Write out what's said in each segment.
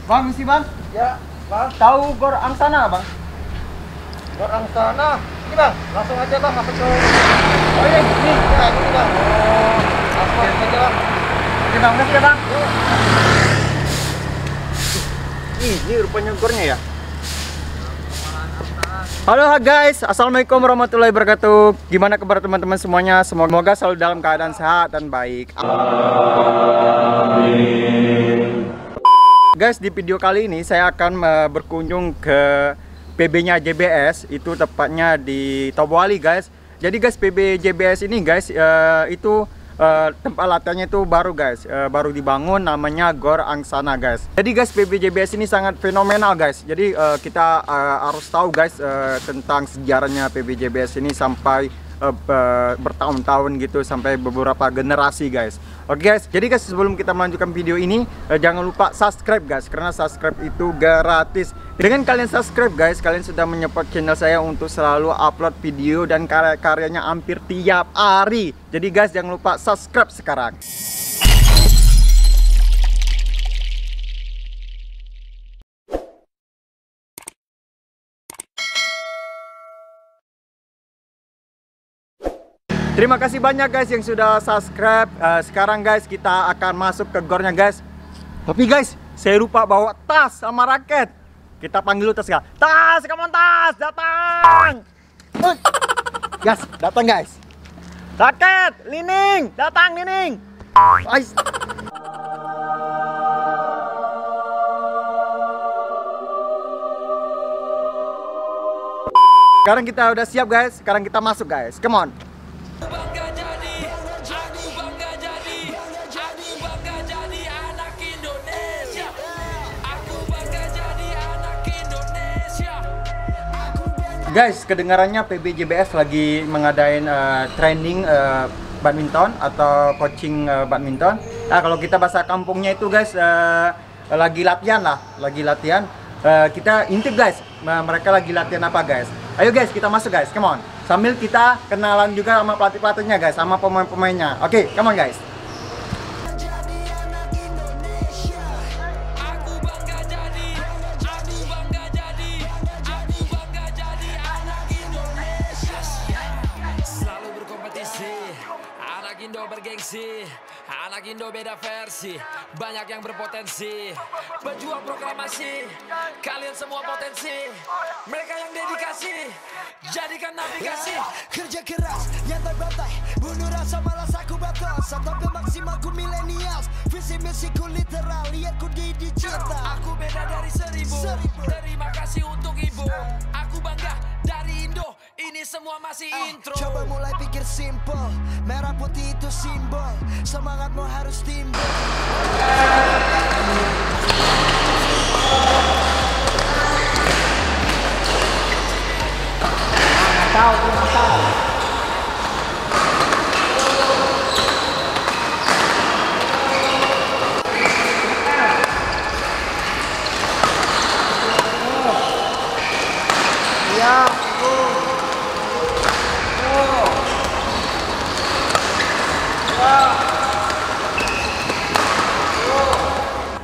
Bang, misi bang? Ya, Bang. Tahu Gor Angsana bang? Gor Angsana. Ini Bang, langsung aja Bang, masuk ke... Oh iya, ini. Ya, ini Bang. Langsung masuk aja Bang. Oke bang, makasih ya bang. Yuk. Ini rupanya gornya ya. Halo guys, assalamualaikum warahmatullahi wabarakatuh. Gimana kabar teman-teman semuanya? Semoga selalu dalam keadaan sehat dan baik. Amin. Guys, di video kali ini saya akan berkunjung ke PB-nya JBS, itu tepatnya di Tobuali guys. Jadi guys, PB JBS ini guys, itu tempat latihannya itu baru guys, baru dibangun, namanya Gor Angsana guys. Jadi guys, PB JBS ini sangat fenomenal guys. Jadi kita harus tahu guys tentang sejarahnya PB JBS ini sampai bertahun-tahun gitu, sampai beberapa generasi guys. Oke guys, jadi guys sebelum kita melanjutkan video ini, jangan lupa subscribe guys, karena subscribe itu gratis. Dengan kalian subscribe guys, kalian sudah menyupport channel saya untuk selalu upload video dan karya-karyanya hampir tiap hari. Jadi guys jangan lupa subscribe sekarang. Terima kasih banyak guys yang sudah subscribe. Sekarang guys kita akan masuk ke gornya guys. Tapi guys, saya lupa bawa tas sama raket. Kita panggil dulu tas ya. Tas, come on tas, datang. Guys, datang guys. Raket, Lining, datang Lining. Guys. Sekarang kita udah siap guys. Sekarang kita masuk guys. Come on. Guys, kedengarannya PB JBS lagi mengadain training badminton atau coaching badminton. Nah, kalau kita bahasa kampungnya itu guys, lagi latihan lah, lagi latihan. Kita intip guys, mereka lagi latihan apa guys. Ayo guys, kita masuk guys, come on. Sambil kita kenalan juga sama pelatih-pelatihnya guys, sama pemain-pemainnya. Oke, come on guys. Indo bergengsi, anak Indo beda versi, banyak yang berpotensi, berjuang proklamasi, kalian semua potensi, mereka yang dedikasi, jadikan navigasi. Kerja keras, yang terbantai, bunuh rasa malas aku batas, tapi maksimal ku milenials, visi misiku literal, lihat ku di digital. Aku beda dari seribu, terima kasih untuk ibu, aku bangga dari Indo, ini semua masih intro. Coba mulai pikir simple, merah putih itu simbol, semangatmu harus timbul.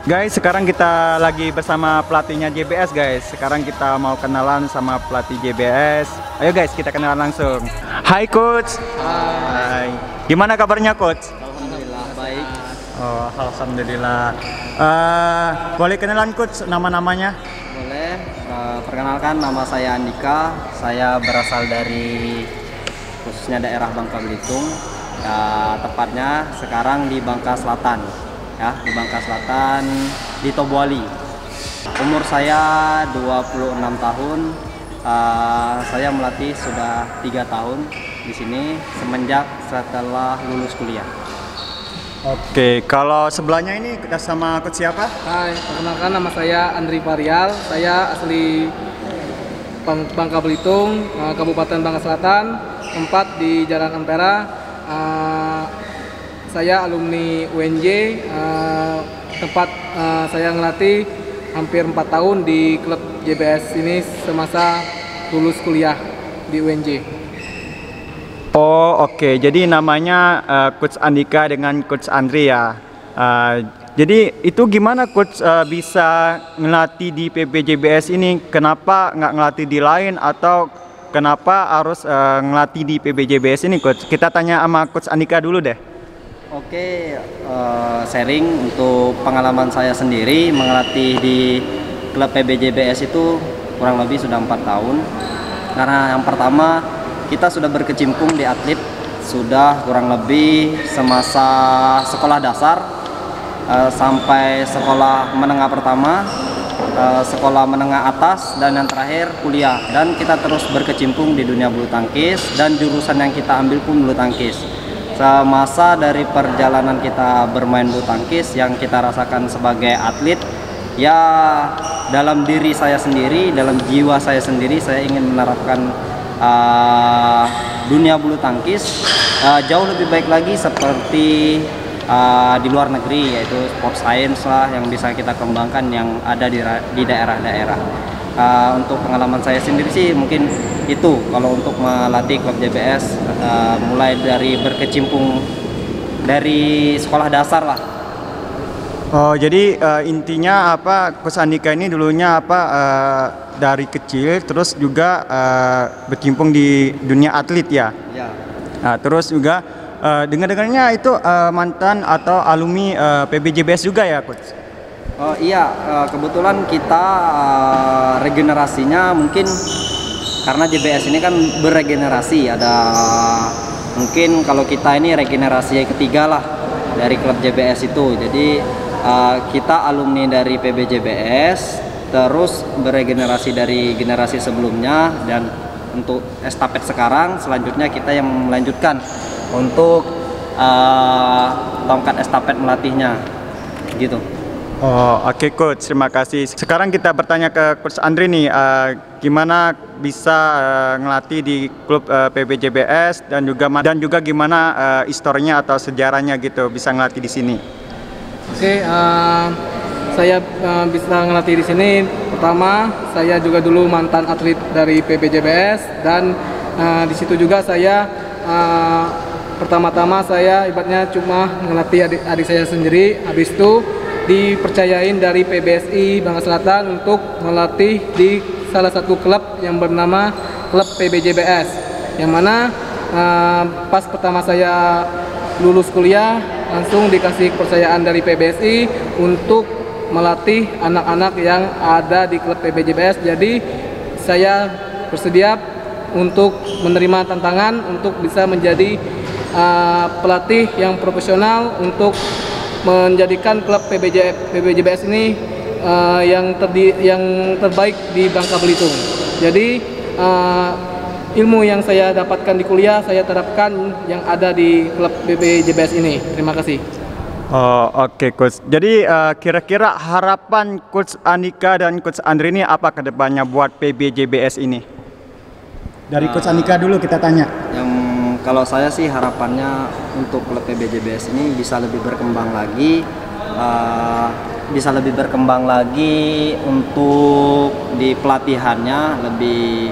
Guys, sekarang kita lagi bersama pelatihnya JBS guys. Sekarang kita mau kenalan sama pelatih JBS. Ayo guys, kita kenalan langsung. Hai coach. Hai. Gimana kabarnya coach? Alhamdulillah baik. Oh, alhamdulillah. Boleh kenalan coach nama-namanya? Boleh. Perkenalkan, nama saya Andika. Saya berasal dari khususnya daerah Bangka Belitung. Tepatnya sekarang di Bangka Selatan. Ya, di Bangka Selatan, di Tobuali. Umur saya 26 tahun. Saya melatih sudah 3 tahun di sini semenjak setelah lulus kuliah. Oke, kalau sebelahnya ini kita sama coach siapa? Hai, perkenalkan nama saya Andri Varial. Saya asli Bangka Belitung, Kabupaten Bangka Selatan, tempat di Jalan Ampera. Saya alumni UNJ, tempat saya ngelatih hampir 4 tahun di klub JBS ini semasa lulus kuliah di UNJ. Oh oke, jadi namanya Coach Andika dengan Coach Andri ya. Jadi itu gimana coach bisa ngelatih di PBJBS ini? Kenapa nggak ngelatih di lain atau kenapa harus ngelatih di PBJBS ini coach? Kita tanya sama coach Andika dulu deh. Oke, sharing untuk pengalaman saya sendiri mengelatih di klub PBJBS itu kurang lebih sudah 4 tahun. Karena yang pertama kita sudah berkecimpung di atlet sudah kurang lebih semasa sekolah dasar sampai sekolah menengah pertama, sekolah menengah atas, dan yang terakhir kuliah. Dan kita terus berkecimpung di dunia bulu tangkis dan jurusan yang kita ambil pun bulu tangkis. Semasa dari perjalanan kita bermain bulu tangkis yang kita rasakan sebagai atlet, ya dalam diri saya sendiri, dalam jiwa saya sendiri, saya ingin menerapkan dunia bulu tangkis jauh lebih baik lagi seperti di luar negeri, yaitu sport science lah yang bisa kita kembangkan yang ada di daerah-daerah. Untuk pengalaman saya sendiri sih mungkin itu kalau untuk melatih klub JBS, mulai dari berkecimpung dari sekolah dasar lah. Oh, jadi intinya apa, Coach Andika ini dulunya apa dari kecil terus juga berkecimpung di dunia atlet ya. Ya. Nah, terus juga dengar-dengarnya itu mantan atau alumni PBJBS juga ya, Coach? Oh iya, kebetulan kita regenerasinya mungkin karena JBS ini kan beregenerasi. Ada mungkin kalau kita ini regenerasi ketiga lah dari klub JBS itu. Jadi kita alumni dari PBJBS, terus beregenerasi dari generasi sebelumnya, dan untuk estafet sekarang selanjutnya kita yang melanjutkan untuk tongkat estafet melatihnya gitu. Oh, oke Coach, terima kasih. Sekarang kita bertanya ke Coach Andri nih, gimana bisa ngelatih di klub PBJBS dan juga gimana historinya atau sejarahnya gitu bisa ngelatih di sini. Oke, saya bisa ngelatih di sini. Pertama, saya juga dulu mantan atlet dari PBJBS, dan di situ juga saya pertama-tama saya ibaratnya cuma ngelatih adik saya sendiri. Habis itu dipercayain dari PBSI Bangka Selatan untuk melatih di salah satu klub yang bernama klub PBJBS, yang mana pas pertama saya lulus kuliah langsung dikasih kepercayaan dari PBSI untuk melatih anak-anak yang ada di klub PBJBS. Jadi saya bersedia untuk menerima tantangan untuk bisa menjadi pelatih yang profesional untuk menjadikan klub PBJBS ini yang terbaik di Bangka Belitung. Jadi ilmu yang saya dapatkan di kuliah saya terapkan yang ada di klub PBJBS ini. Terima kasih. Oh, oke Coach. Jadi kira-kira harapan Coach Andika dan Coach Andri ini apa ke depannya buat PBJBS ini? Dari Coach Andika dulu kita tanya. Kalau saya sih harapannya untuk klub PBJBS ini bisa lebih berkembang lagi, untuk di pelatihannya lebih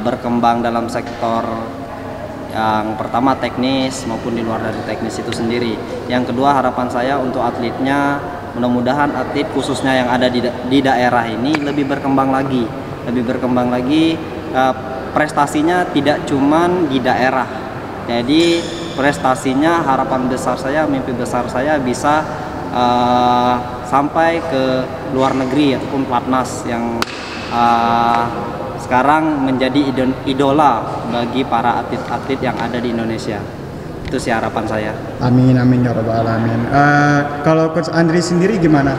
berkembang dalam sektor yang pertama teknis maupun di luar dari teknis itu sendiri. Yang kedua, harapan saya untuk atletnya, mudah-mudahan atlet khususnya yang ada di daerah ini lebih berkembang lagi, prestasinya tidak cuman di daerah. Jadi prestasinya, harapan besar saya, mimpi besar saya bisa sampai ke luar negeri ataupun platnas yang sekarang menjadi idola bagi para atlet-atlet yang ada di Indonesia. Itu sih harapan saya. Amin amin ya rabbal alamin. Kalau Coach Andri sendiri gimana?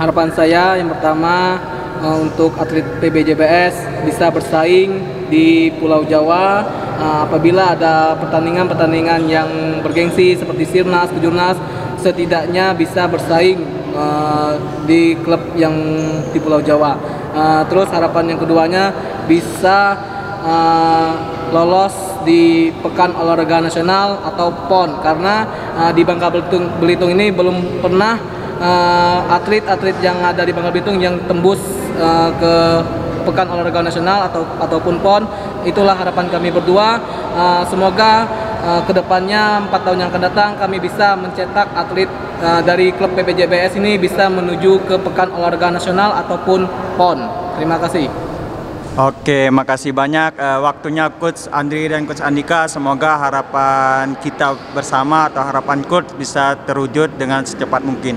Harapan saya yang pertama untuk atlet PBJBS bisa bersaing di Pulau Jawa apabila ada pertandingan-pertandingan yang bergengsi seperti Sirnas, Kejurnas, setidaknya bisa bersaing di klub yang di Pulau Jawa. Terus harapan yang keduanya bisa lolos di Pekan Olahraga Nasional atau PON, karena di Bangka Belitung ini belum pernah atlet-atlet yang ada di Bangka Belitung yang tembus ke Pekan Olahraga Nasional ataupun PON. Itulah harapan kami berdua. Semoga kedepannya 4 tahun yang akan datang kami bisa mencetak atlet dari klub PBJBS ini bisa menuju ke Pekan Olahraga Nasional ataupun PON. Terima kasih. Oke, makasih banyak waktunya Coach Andri dan Coach Andika. Semoga harapan kita bersama atau harapan Coach bisa terwujud dengan secepat mungkin.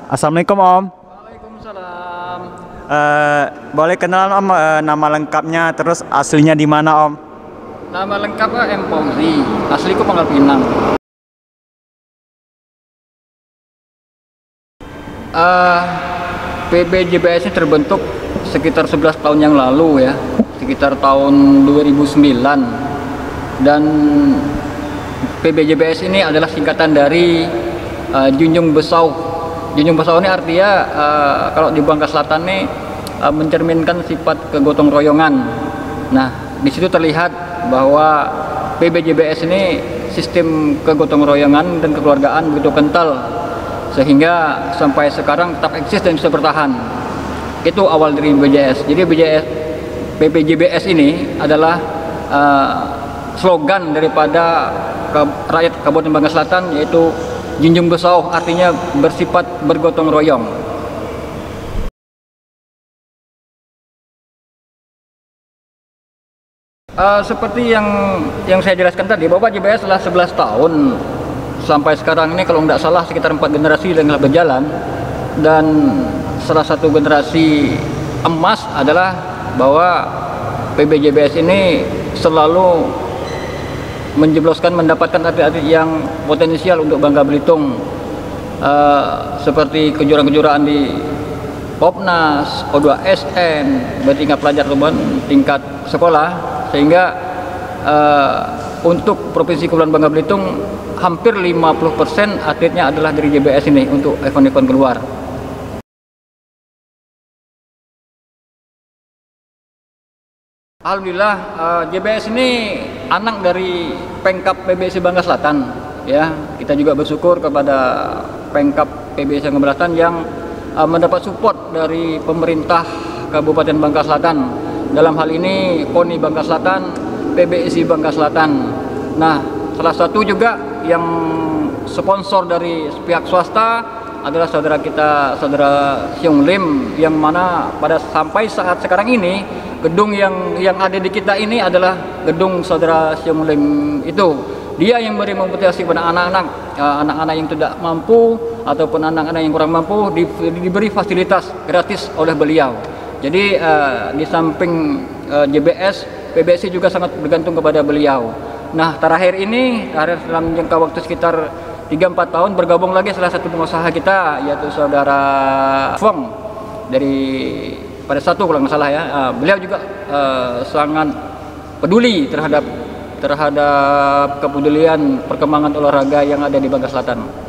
Assalamualaikum Om. Waalaikumsalam. Boleh kenalan Om nama lengkapnya terus aslinya di mana Om? Nama lengkapnya M. Pomri, asliku Pangkal Pinang. PBJBS ini terbentuk sekitar 11 tahun yang lalu ya, sekitar tahun 2009. Dan PBJBS ini adalah singkatan dari Junjung Besau. Junjung Besau ini artinya kalau di Bangka Selatan ini mencerminkan sifat kegotong royongan. Nah, di situ terlihat bahwa PBJBS ini sistem kegotong royongan dan kekeluargaan begitu kental sehingga sampai sekarang tetap eksis dan bisa bertahan. Itu awal dari BJS. Jadi PBJBS ini adalah slogan daripada rakyat Kabupaten Bangka Selatan, yaitu Junjung Besau, artinya bersifat bergotong royong. Seperti yang saya jelaskan tadi, bahwa JBS setelah 11 tahun sampai sekarang ini kalau nggak salah sekitar 4 generasi yang telah berjalan, dan salah satu generasi emas adalah bahwa PBJBS ini selalu menjebloskan mendapatkan atlet-atlet yang potensial untuk Bangka Belitung, seperti kejuaraan-kejuaraan di Popnas, O2SN, bertingkat pelajar ataupun tingkat sekolah, sehingga untuk Provinsi Kepulauan Bangka Belitung hampir 50% atletnya adalah dari JBS ini untuk event-event keluar. Alhamdulillah, JBS ini anak dari Pengkap PBSI Bangka Selatan. Ya, kita juga bersyukur kepada Pengkap PBSI Bangka Selatan yang mendapat support dari pemerintah Kabupaten Bangka Selatan. Dalam hal ini KONI Bangka Selatan, PBSI Bangka Selatan. Nah, salah satu juga yang sponsor dari pihak swasta adalah saudara kita, saudara Siung Lim, yang mana pada sampai saat sekarang ini gedung yang ada di kita ini adalah gedung saudara Siung Lim itu. Dia yang beri motivasi pada anak-anak yang tidak mampu ataupun anak-anak yang kurang mampu diberi fasilitas gratis oleh beliau. Jadi di samping JBS, PBSI juga sangat bergantung kepada beliau. Nah, terakhir dalam jangka waktu sekitar 3-4 tahun bergabung lagi salah satu pengusaha kita, yaitu saudara Fong dari pada satu kalau nggak salah ya. Beliau juga sangat peduli terhadap kepedulian perkembangan olahraga yang ada di Bangka Selatan.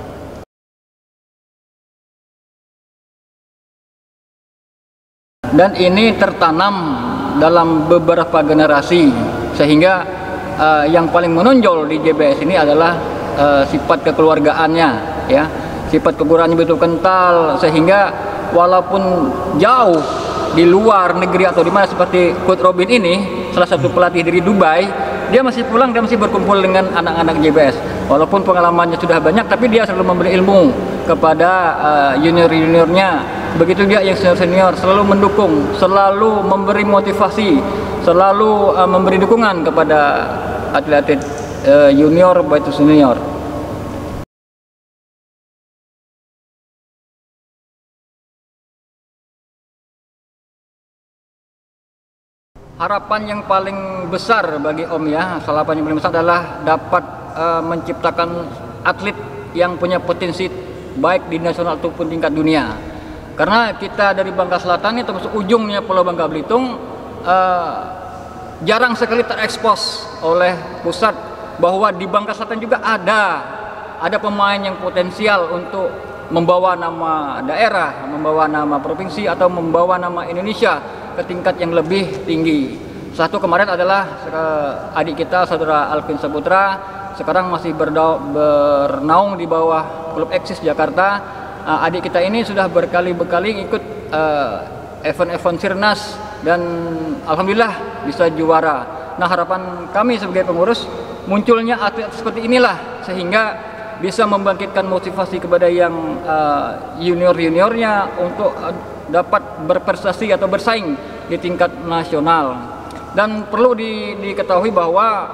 Dan ini tertanam dalam beberapa generasi, sehingga yang paling menonjol di JBS ini adalah sifat kekeluargaannya, ya, sifat kekeluargaannya begitu kental, sehingga walaupun jauh di luar negeri atau di mana seperti Coach Robin ini, salah satu pelatih dari Dubai, dia masih pulang, dia masih berkumpul dengan anak-anak JBS. Walaupun pengalamannya sudah banyak, tapi dia selalu memberi ilmu kepada junior-juniornya. Begitu juga yang senior-senior, selalu mendukung, selalu memberi motivasi, selalu memberi dukungan kepada atlet-atlet junior maupun senior. Harapan yang paling besar bagi Om ya, harapan yang paling besar adalah dapat menciptakan atlet yang punya potensi baik di nasional ataupun tingkat dunia. Karena kita dari Bangka Selatan ini termasuk ujungnya Pulau Bangka Belitung, jarang sekali terekspos oleh pusat bahwa di Bangka Selatan juga ada pemain yang potensial untuk membawa nama daerah, membawa nama provinsi atau membawa nama Indonesia ke tingkat yang lebih tinggi. Satu kemarin adalah adik kita, saudara Alvin Saputra, sekarang masih bernaung di bawah klub Eksis Jakarta. Adik kita ini sudah berkali-kali ikut event-event Sirnas dan alhamdulillah bisa juara. Nah, harapan kami sebagai pengurus, munculnya atlet seperti inilah sehingga bisa membangkitkan motivasi kepada yang junior-juniornya untuk dapat berprestasi atau bersaing di tingkat nasional. Dan perlu diketahui bahwa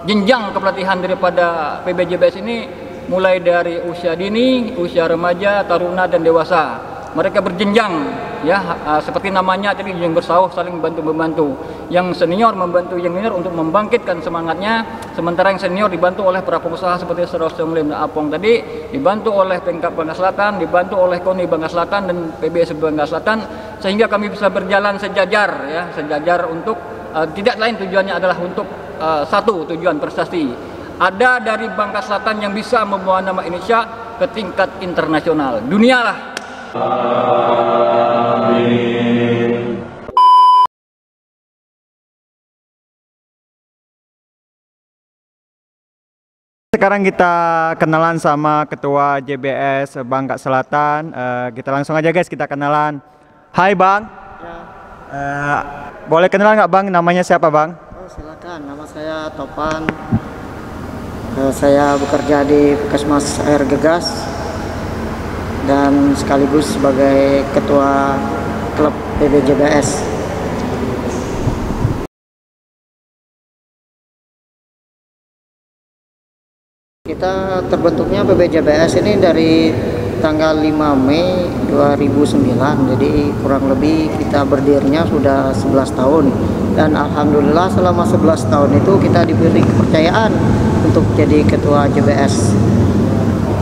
jenjang kepelatihan daripada PBJBS ini mulai dari usia dini, usia remaja, taruna, dan dewasa. Mereka berjenjang, ya, seperti namanya tadi, yang bersauh saling bantu-membantu. Yang senior membantu yang junior untuk membangkitkan semangatnya, sementara yang senior dibantu oleh para pengusaha seperti Saudara Muslim dan Apong tadi, dibantu oleh Pemkab Bangka Selatan, dibantu oleh KONI Bangka Selatan dan PBS Bangka Selatan, sehingga kami bisa berjalan sejajar, ya, sejajar untuk tidak lain tujuannya adalah untuk satu tujuan prestasi. Ada dari Bangka Selatan yang bisa membawa nama Indonesia ke tingkat internasional, dunia lah. Sekarang kita kenalan sama Ketua JBS Bangka Selatan. Kita langsung aja guys, kita kenalan. Hai Bang. Ya. Boleh kenalan nggak Bang? Namanya siapa Bang? Oh silakan, nama saya Topan. Saya bekerja di Puskesmas Air Gegas dan sekaligus sebagai Ketua Klub PBJBS. Kita terbentuknya PBJBS ini dari tanggal 5 Mei 2009, jadi kurang lebih kita berdirinya sudah 11 tahun. Dan alhamdulillah selama 11 tahun itu kita diberi kepercayaan untuk jadi ketua JBS.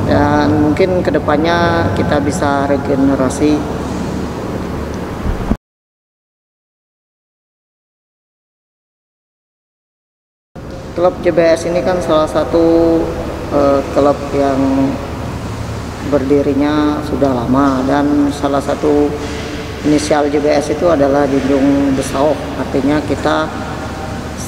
Dan mungkin kedepannya kita bisa regenerasi. Klub JBS ini kan salah satu klub yang berdirinya sudah lama, dan salah satu inisial JBS itu adalah Junjung Besar, artinya kita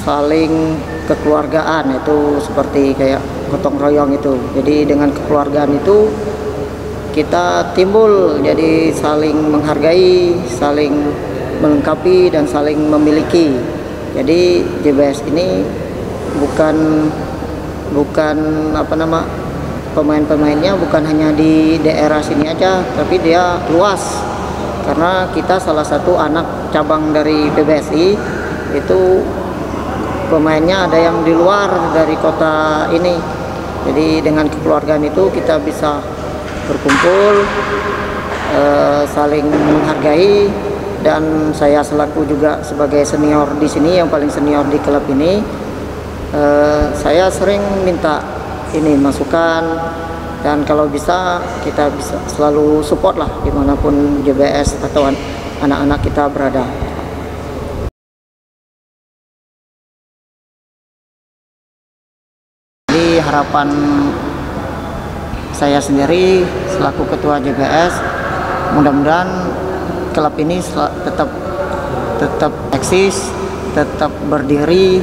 saling kekeluargaan, itu seperti kayak gotong royong itu. Jadi dengan kekeluargaan itu kita timbul jadi saling menghargai, saling melengkapi, dan saling memiliki. Jadi JBS ini bukan pemain-pemainnya bukan hanya di daerah sini aja, tapi dia luas, karena kita salah satu anak cabang dari PBSI. Itu pemainnya ada yang di luar dari kota ini. Jadi dengan kekeluargaan itu kita bisa berkumpul, saling menghargai. Dan saya selaku juga sebagai senior di sini, yang paling senior di klub ini, saya sering minta ini masukan, dan kalau bisa kita bisa selalu support lah dimanapun JBS atau anak-anak kita berada. Jadi harapan saya sendiri selaku ketua JBS, mudah-mudahan klub ini tetap eksis, tetap berdiri,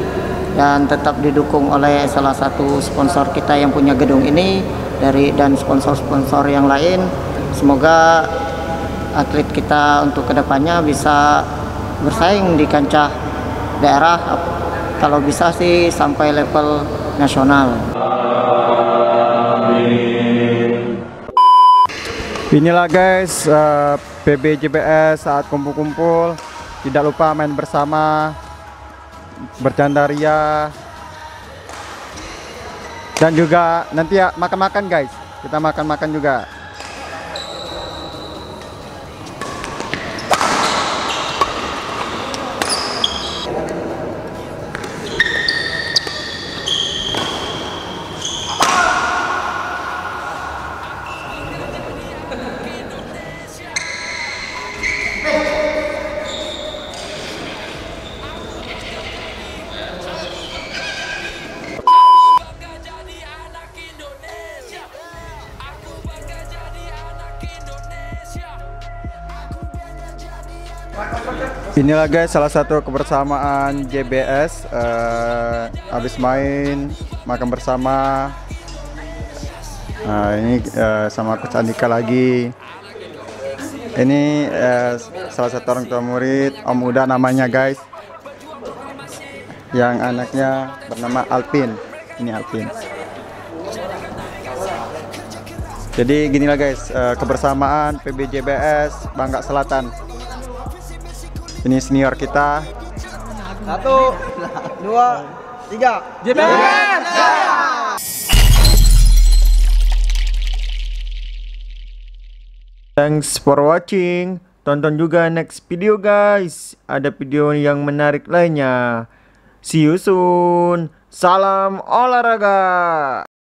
dan tetap didukung oleh salah satu sponsor kita yang punya gedung ini dan sponsor-sponsor yang lain. Semoga atlet kita untuk kedepannya bisa bersaing di kancah daerah, kalau bisa sih sampai level nasional. Inilah guys, PBJBS saat kumpul-kumpul, tidak lupa main bersama, bercanda ria, dan juga nanti ya makan-makan guys, kita makan-makan juga. Inilah guys salah satu kebersamaan JBS, habis main makan bersama. Ini sama Coach Andika lagi. Ini salah satu orang tua murid, Om Uda namanya guys, yang anaknya bernama Alpin. Ini Alpin. Jadi ginilah guys, kebersamaan PBJBS Bangka Selatan. Ini senior kita. 1, 2, 3. JBS! Thanks for watching. Tonton juga next video guys. Ada video yang menarik lainnya. See you soon. Salam olahraga.